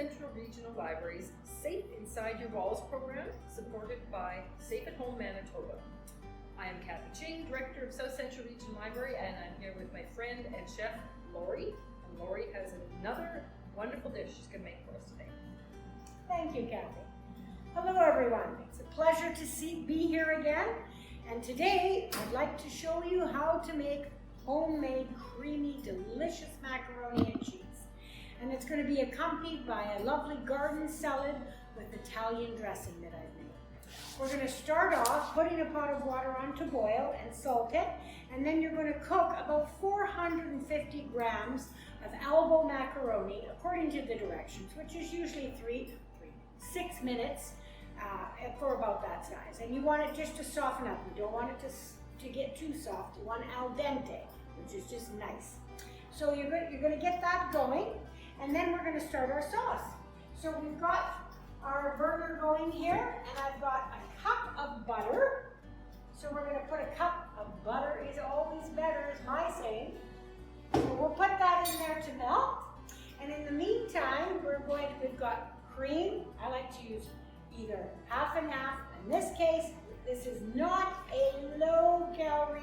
Central Regional Library's Safe Inside Your Walls program, supported by Safe at Home Manitoba. I am Kathy Ching, Director of South Central Regional Library, and I'm here with my friend and Chef Laurie. And Laurie has another wonderful dish she's going to make for us today. Thank you, Kathy. Hello, everyone. It's a pleasure to be here again. And today, I'd like to show you how to make homemade, creamy, delicious macaroni and cheese. And it's going to be accompanied by a lovely garden salad with Italian dressing that I've made. We're going to start off putting a pot of water on to boil and salt it. And then you're going to cook about 450 grams of elbow macaroni according to the directions, which is usually 6 minutes for about that size. And you want it just to soften up. You don't want it to get too soft. You want al dente, which is just nice. So you're going to get that going, and then we're going to start our sauce. So we've got our burner going here, and I've got a cup of butter. So we're going to put a cup of butter is always better, is my saying. So we'll put that in there to melt. And in the meantime, we've got cream. I like to use either half and half. In this case, this is not a low-calorie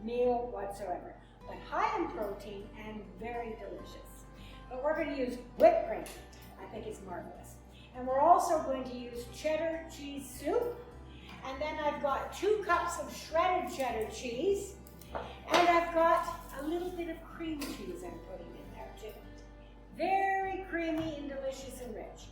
meal whatsoever, but high in protein and very delicious. But we're going to use whipped cream. I think it's marvelous. And we're also going to use cheddar cheese soup. And then I've got 2 cups of shredded cheddar cheese. And I've got a little bit of cream cheese I'm putting in there too. Very creamy and delicious and rich.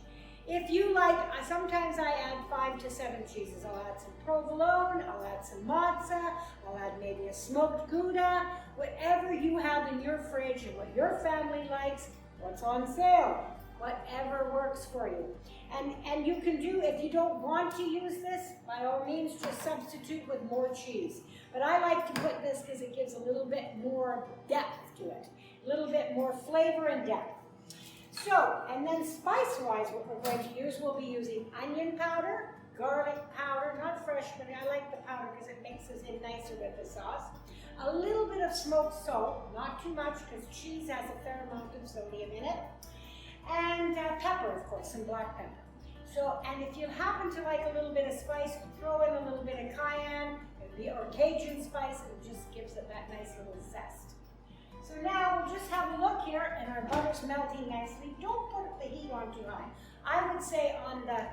If you like, sometimes I add 5 to 7 cheeses. I'll add some provolone, I'll add some mozza, I'll add maybe a smoked Gouda, whatever you have in your fridge and what your family likes, what's on sale, whatever works for you. And you can do, if you don't want to use this, by all means, just substitute with more cheese. But I like to put this because it gives a little bit more depth to it, a little bit more flavor and depth. So, and then spice-wise, what we're going to use, we'll be using onion powder, garlic powder, not fresh, but I like the powder because it mixes in nicer with the sauce. A little bit of smoked salt, not too much because cheese has a fair amount of sodium in it. And pepper, of course, some black pepper. So, and if you happen to like a little bit of spice, throw in a little bit of cayenne or Cajun spice, and it just gives it that nice little zest. So now we'll just have a look here, and our butter's melting nicely. Don't put the heat on too high. I would say on the,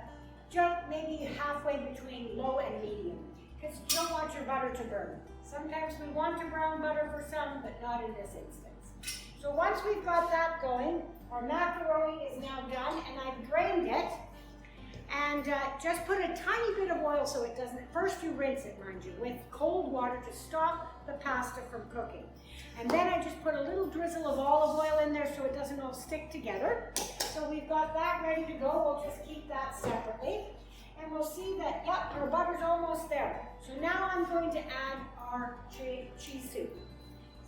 maybe halfway between low and medium, because you don't want your butter to burn. Sometimes we want to brown butter for some, but not in this instance. So once we've got that going, our macaroni is now done, and I've drained it. And just put a tiny bit of oil so it doesn't, first you rinse it, mind you, with cold water to stop the pasta from cooking. And then I just put a little drizzle of olive oil in there so it doesn't all stick together. So we've got that ready to go. We'll just keep that separately. And we'll see that, yep, our butter's almost there. So now I'm going to add our cheese soup.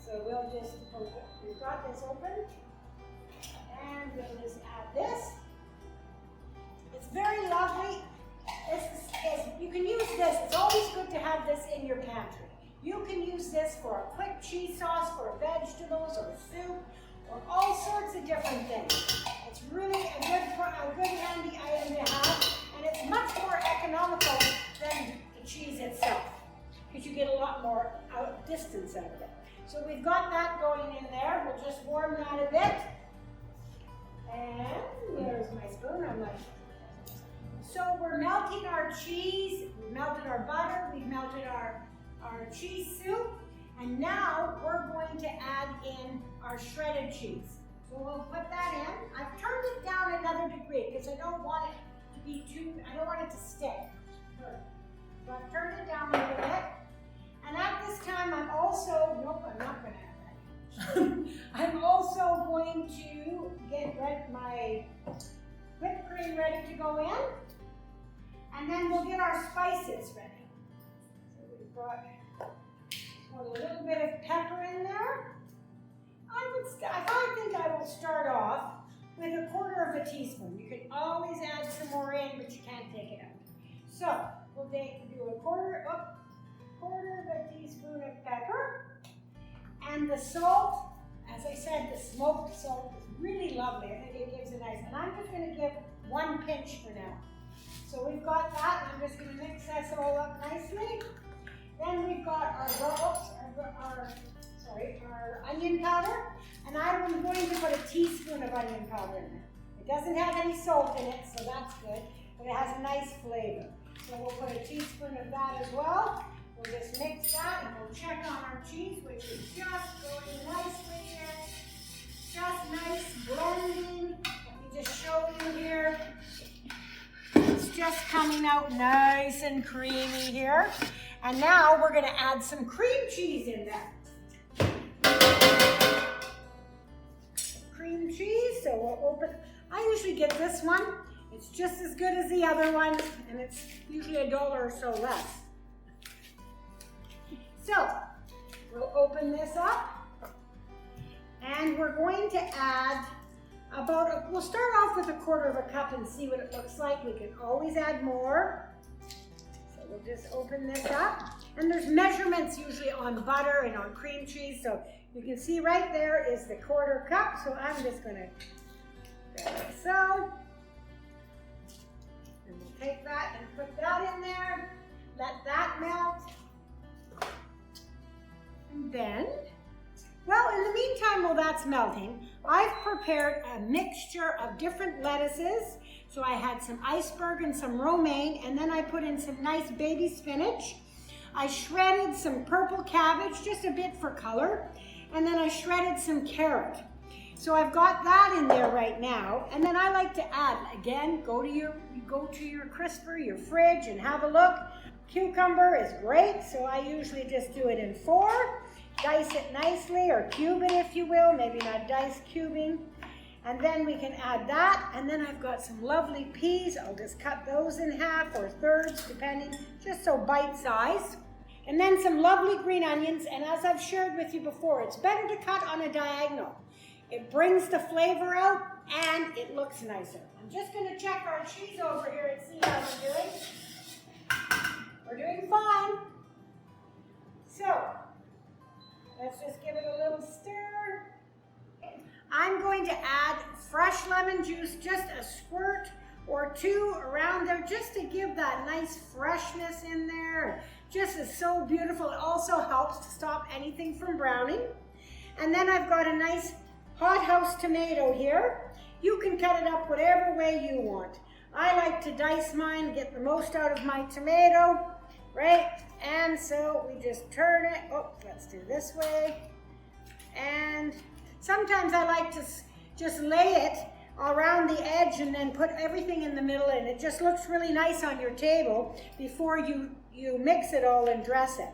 So we'll just, we've got this open. And we'll just add this. It's very lovely. You can use this. It's always good to have this in your pantry. You can use this for a quick cheese sauce, for vegetables or soup, or all sorts of different things. It's really a good handy item to have, and it's much more economical than the cheese itself, because you get a lot more distance out of it. So we've got that going in there. We'll just warm that a bit. And there's my spoon. So we're melting our cheese, we've melted our butter, we've melted our cheese soup, and now we're going to add in our shredded cheese. So we'll put that in. I've turned it down another degree because I don't want it to be I don't want it to stick. So I've turned it down a little bit. And at this time I'm also, nope, I'm not going to add that. I'm also going to get my whipped cream ready to go in. And then we'll get our spices ready. So we've got a little bit of pepper in there. I think I will start off with 1/4 of a teaspoon. You can always add some more in, but you can't take it out. So we'll do 1/4 of a teaspoon of pepper. And the salt, as I said, the smoked salt is really lovely. I think it gives a nice, and I'm just going to give one pinch for now. So we've got that, and I'm just going to mix this all up nicely. Then we've got our onion powder, and I'm going to put a teaspoon of onion powder in there. It doesn't have any salt in it, so that's good, but it has a nice flavor. So we'll put a teaspoon of that as well. We'll just mix that, and we'll check on our cheese, which is just going nicely here. Just nice blending. Let me just show you here. It's just coming out nice and creamy here. And now we're going to add some cream cheese in there. Cream cheese, so we'll open. I usually get this one. It's just as good as the other one, and it's usually $1 or so less. So, we'll open this up, and we're going to add we'll start off with 1/4 cup and see what it looks like. We can always add more. So we'll just open this up. And there's measurements usually on butter and on cream cheese, so you can see right there is the 1/4 cup. So I'm just going to go like so. And we'll take that and put that in there. Let that melt. And then, well, in the meantime, while that's melting, I've prepared a mixture of different lettuces. So I had some iceberg and some romaine, and then I put in some nice baby spinach. I shredded some purple cabbage, just a bit for color, and then I shredded some carrot. So I've got that in there right now, and then I like to add, again, go to your crisper, your fridge, and have a look. Cucumber is great, so I usually just do it in 4. Dice it nicely, or cube it if you will, maybe not dice, cubing. And then we can add that, and then I've got some lovely peas. I'll just cut those in half or thirds, depending, just so bite-sized. And then some lovely green onions, and as I've shared with you before, it's better to cut on a diagonal. It brings the flavor out, and it looks nicer. I'm just going to check our cheese over here and see how we're doing. We're doing fine. So, let's just give it a little stir. I'm going to add fresh lemon juice, just a squirt or 2 around there, just to give that nice freshness in there. Just is so beautiful. It also helps to stop anything from browning. And then I've got a nice hothouse tomato here. You can cut it up whatever way you want. I like to dice mine, get the most out of my tomato, right? And so we just turn it. Oh, let's do this way. And sometimes I like to just lay it around the edge and then put everything in the middle, and it just looks really nice on your table before you mix it all and dress it.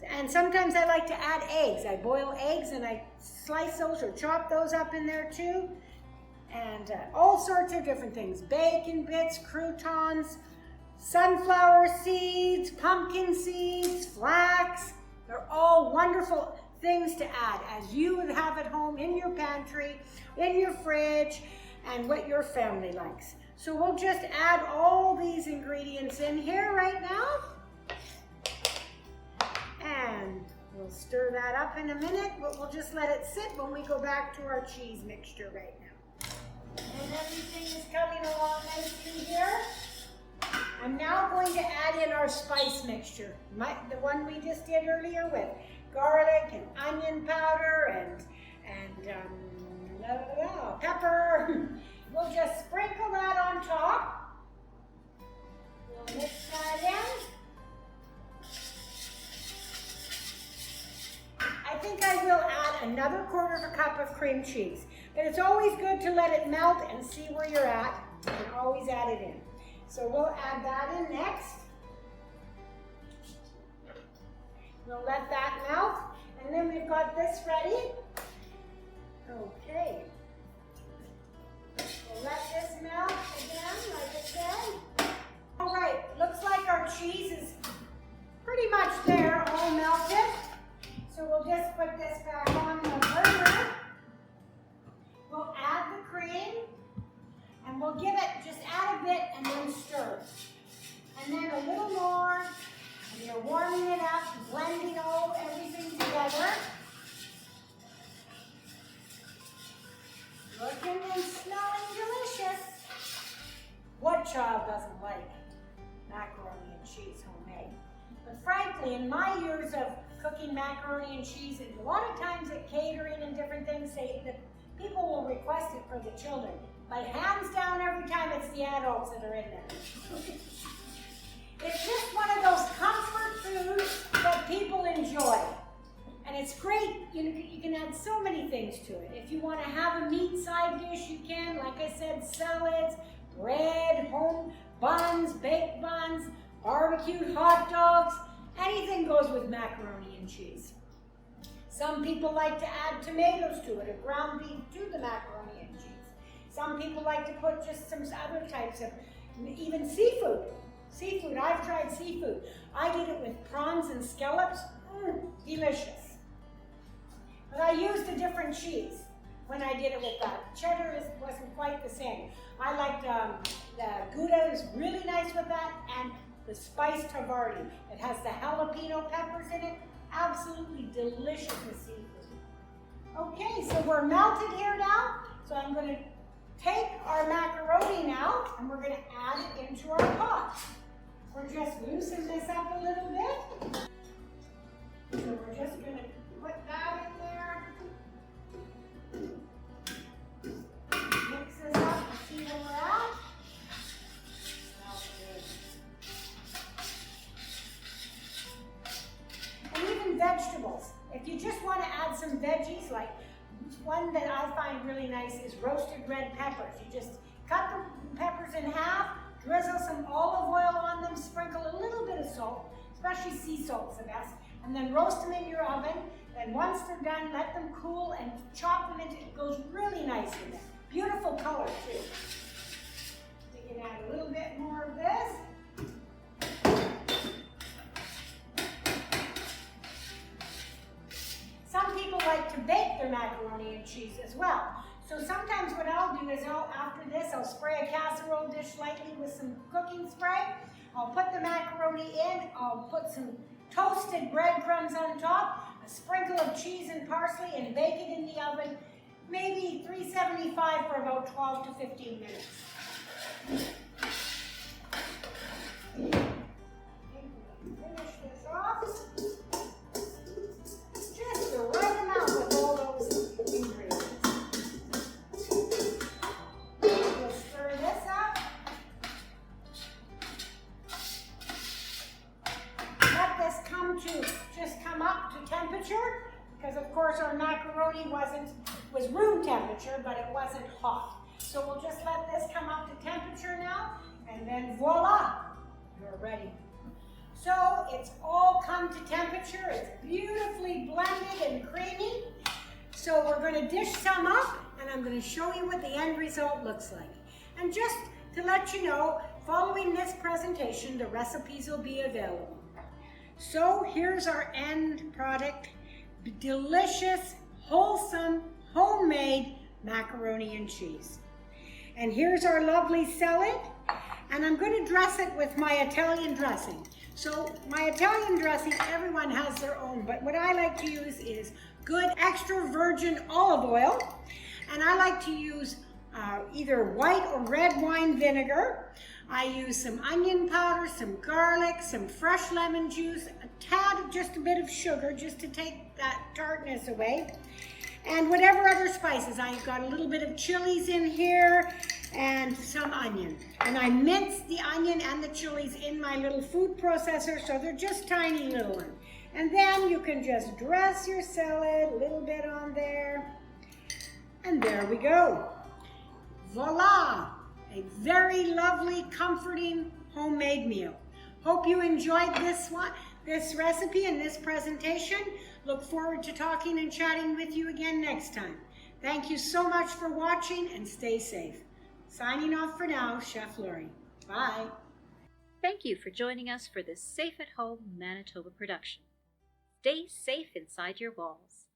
And sometimes I like to add eggs. I boil eggs and I slice those or chop those up in there too. And all sorts of different things. Bacon bits, croutons, sunflower seeds, pumpkin seeds, flax. They're all wonderful things to add as you would have at home in your pantry, in your fridge, and what your family likes. So we'll just add all these ingredients in here right now. And we'll stir that up in a minute, but we'll just let it sit when we go back to our cheese mixture right now. And everything is coming along nicely here. I'm now going to add in our spice mixture, the one we just did earlier with garlic and onion powder and pepper. We'll just sprinkle that on top. We'll mix that in. I think I will add another 1/4 cup of cream cheese, but it's always good to let it melt and see where you're at, and always add it in. So we'll add that in next. We'll let that melt, and then we've got this ready. Okay. We'll let this melt again, like I said. All right, looks like our cheese is pretty much there, all melted. So we'll just put this back on the burner. We'll add the cream, and we'll give it, just add a bit and then stir. And then cheese homemade. But frankly, in my years of cooking macaroni and cheese, and a lot of times at catering and different things, say that people will request it for the children. But hands down, every time it's the adults that are in there. It's just one of those comfort foods that people enjoy. And it's great, you can add so many things to it. If you want to have a meat side dish, you can. Like I said, salads, bread, home buns, baked buns, barbecued hot dogs. Anything goes with macaroni and cheese. Some people like to add tomatoes to it or ground beef to the macaroni and cheese. Some people like to put just some other types of, even seafood. Seafood, I've tried seafood. I did it with prawns and scallops, delicious. But I used a different cheese when I did it with that. Cheddar wasn't quite the same. I liked the Gouda is really nice with that, and the spiced Havarti. It has the jalapeno peppers in it. Absolutely delicious with seafood. Okay, so we're melted here now. So I'm going to take our macaroni now, and we're going to add it into our pot. We're just loosen this up a little bit. So we're just going to put that in there. Mix this up and see where we're at. Smells good. And even vegetables. If you just want to add some veggies, like one that I find really nice is roasted red peppers. You just cut the peppers in half, drizzle some olive oil on them, sprinkle a little bit of salt, especially sea salt's the best, and then roast them in your oven. Then once they're done, let them cool and chop them into, it goes really nice in there. Beautiful color too. We can add a little bit more of this. Some people like to bake their macaroni and cheese as well. So sometimes what I'll do is after this, I'll spray a casserole dish lightly with some cooking spray. I'll put the macaroni in, I'll put some toasted breadcrumbs on top, a sprinkle of cheese and parsley, and bake it in the oven, maybe 375 for about 12 to 15 minutes. Finish this off. Just the right amount with all those ingredients. We'll stir this up. Let this come up to temperature, because of course our macaroni was room temperature, but it wasn't hot. So we'll just let this come up to temperature now, and then voila, you're ready. So it's all come to temperature. It's beautifully blended and creamy. So we're going to dish some up, and I'm going to show you what the end result looks like. And just to let you know, following this presentation, the recipes will be available. So here's our end product, delicious, wholesome, homemade macaroni and cheese. And here's our lovely salad, and I'm going to dress it with my Italian dressing. So my Italian dressing, everyone has their own, but what I like to use is good extra virgin olive oil, and I like to use either white or red wine vinegar. I use some onion powder, some garlic, some fresh lemon juice, a tad, just a bit of sugar just to take that tartness away, and whatever other spices. I've got a little bit of chilies in here and some onion. And I mince the onion and the chilies in my little food processor, so they're just tiny little ones. And then you can just dress your salad, a little bit on there, and there we go. Voila! A very lovely, comforting, homemade meal. Hope you enjoyed this recipe and this presentation. Look forward to talking and chatting with you again next time. Thank you so much for watching, and stay safe. Signing off for now, Chef Laurie. Bye. Thank you for joining us for this Safe at Home Manitoba production. Stay safe inside your walls.